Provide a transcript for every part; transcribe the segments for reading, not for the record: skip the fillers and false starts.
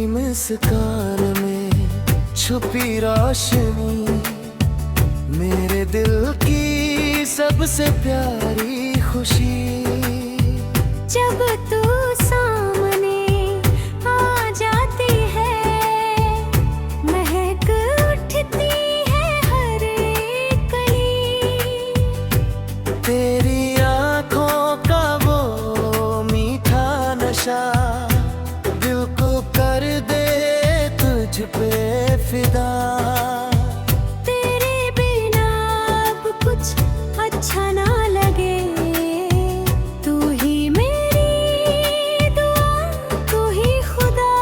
मुस्कान में छुपी रोशनी, मेरे दिल की सबसे प्यारी खुशी। जब तू सामने आ जाती है, महक उठती है हर एक कली। तेरी आँखों का वो मीठा नशा दिल को कर दे तुझ पे फिदा। तेरे बिना अब कुछ अच्छा ना लगे, तू ही मेरी दुआ, तू ही खुदा।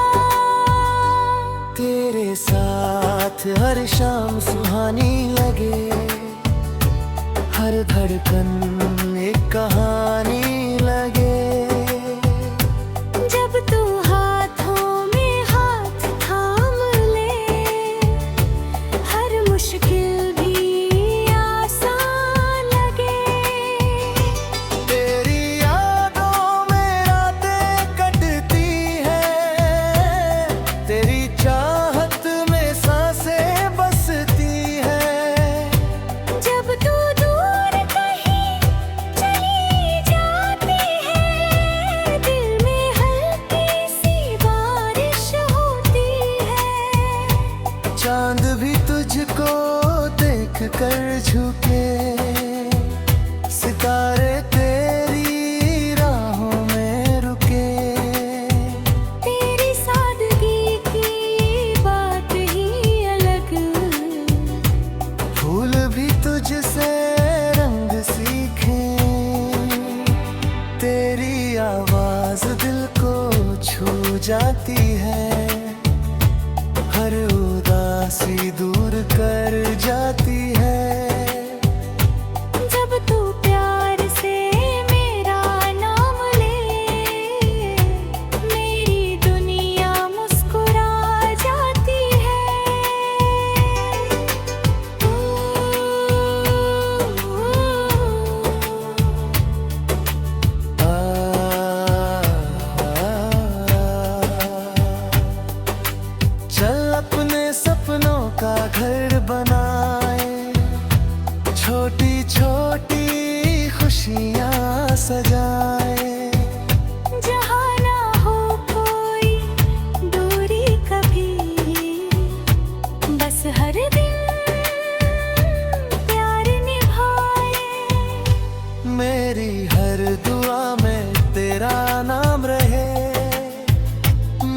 तेरे साथ हर शाम सुहानी लगे, हर धड़कन एक कहानी लगे। जब तू हाथों में हाथ थाम ले, हर मुश्किल भी आसान लगे। तेरी यादों में रातें कटती हैं, तेरी चाहत में सांसें बसती हैं। जब तू दूर कहीं चली जाती है, दिल में हल्की सी बारिश होती है। चांद भी तुझको देख कर झुके, सितारे तेरी राहों में रुके। तेरी सादगी की बात ही अलग, फूल भी तुझसे रंग सीखे। तेरी आवाज दिल को छू जाती है, हर उदासी दूर कर जाती है। जब तू प्यार से मेरा नाम ले, मेरी दुनिया मुस्कुरा जाती है। चल अपने सपनों का घर बनाए, छोटी छोटी खुशियाँ सजाए। जहाँ ना हो कोई दूरी कभी, बस हर दिन प्यार निभाए। मेरी हर दुआ में तेरा नाम रहे,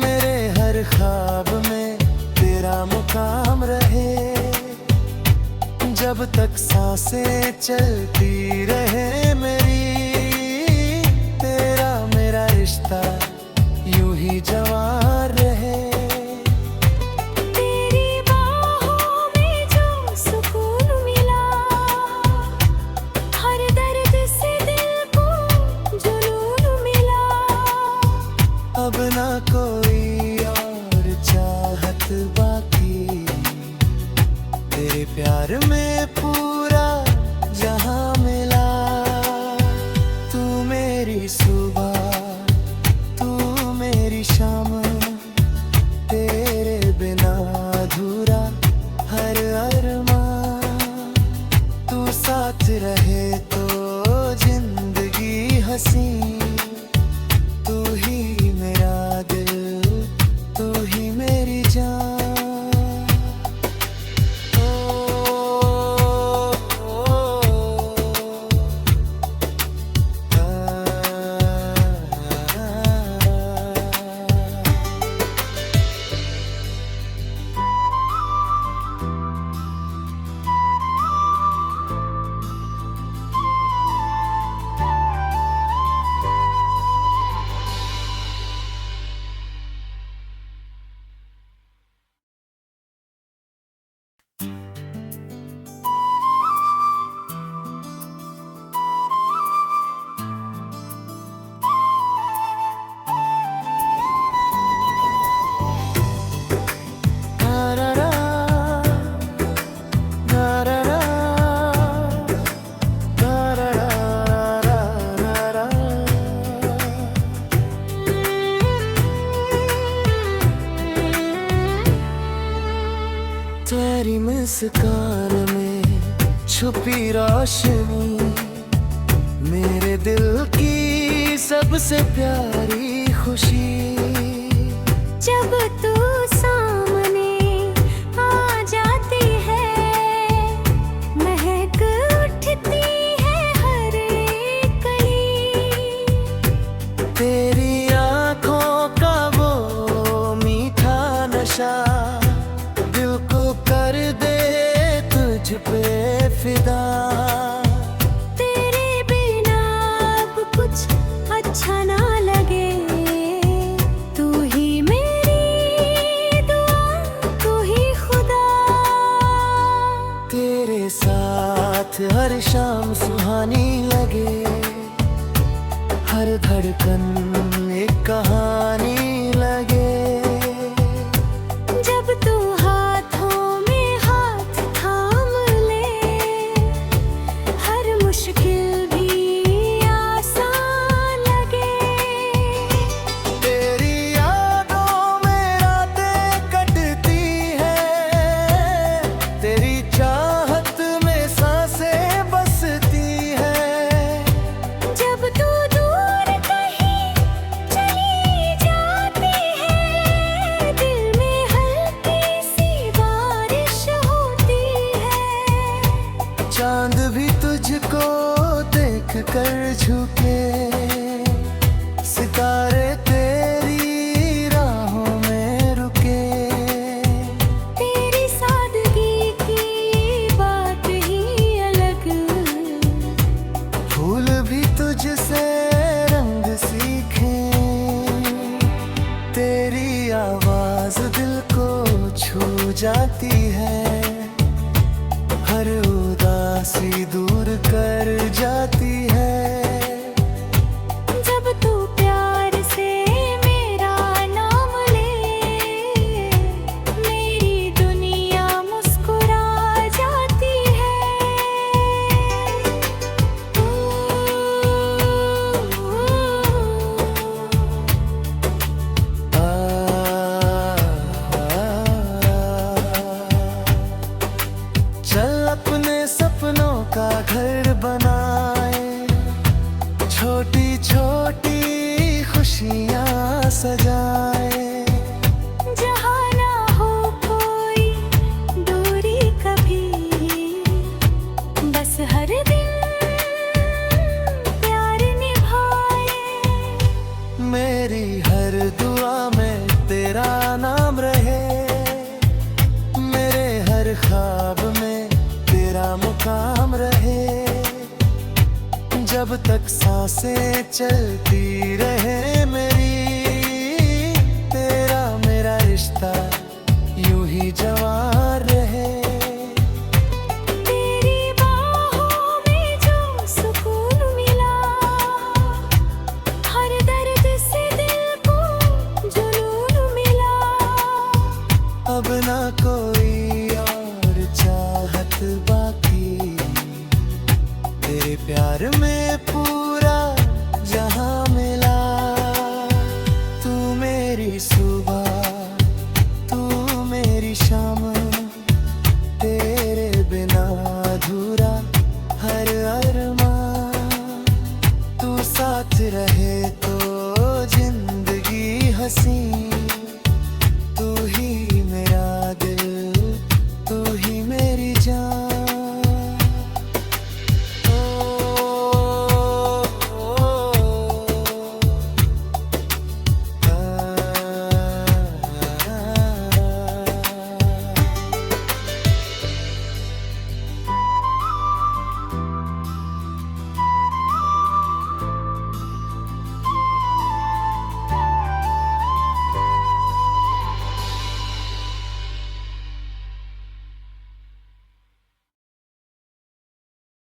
मेरे हर ख्वाब में तेरा मुकाम रहे। जब तक सांसें चलती रहे मेरी, तेरा मेरा रिश्ता यूं ही जवान रहे। तेरी बाहों में जो सुकून मिला, हर दर्द से दिल को जुनून मिला। अब ना कोई और चाहत बाकी, तेरे प्यार में पूरा जहां मिला। तेरी मुस्कान में छुपी रोशनी, मेरे दिल की सबसे प्यारी खुशी। जब तू सामने आ जाती है, महक उठती है हर एक कली। तेरी आंखों का वो मीठा नशा दिल को कर दे तुझ पे फिदा। तेरे बिना अब कुछ अच्छा ना लगे, तू ही मेरी दुआ, तू ही खुदा। तेरे साथ हर शाम सुहानी लगे, हर धड़कन एक कहानी लगे। जब तू हाथों में हाथ थाम ले, हर मुश्किल भी आसान लगे। तेरी यादों में रातें कटती हैं, तेरी चाहत में सांसें बसती हैं। जब तू दूर कहीं चली जाती है, दिल में हल्की सी बारिश होती है। चांद भी तुझको देख कर झुके, सितारे तेरी राहों में रुके। तेरी सादगी की बात ही अलग, फूल भी तुझसे रंग सीखे। तेरी आवाज दिल को छू जाती है, हर उदासी दूर कर जाती है। जब तू प्यार से मेरा नाम ले, मेरी दुनिया मुस्कुरा जाती है। चल अपने सपनों का घर बनाए, छोटी छोटी खुशियाँ सजाए। जहाँ ना हो कोई दूरी कभी, बस हर दिन प्यार निभाए। मेरी हर दुआ में तेरा नाम रहे, मेरे हर ख्वाब में तेरा मुकाम रहे। जब तक सांसें चलती रहे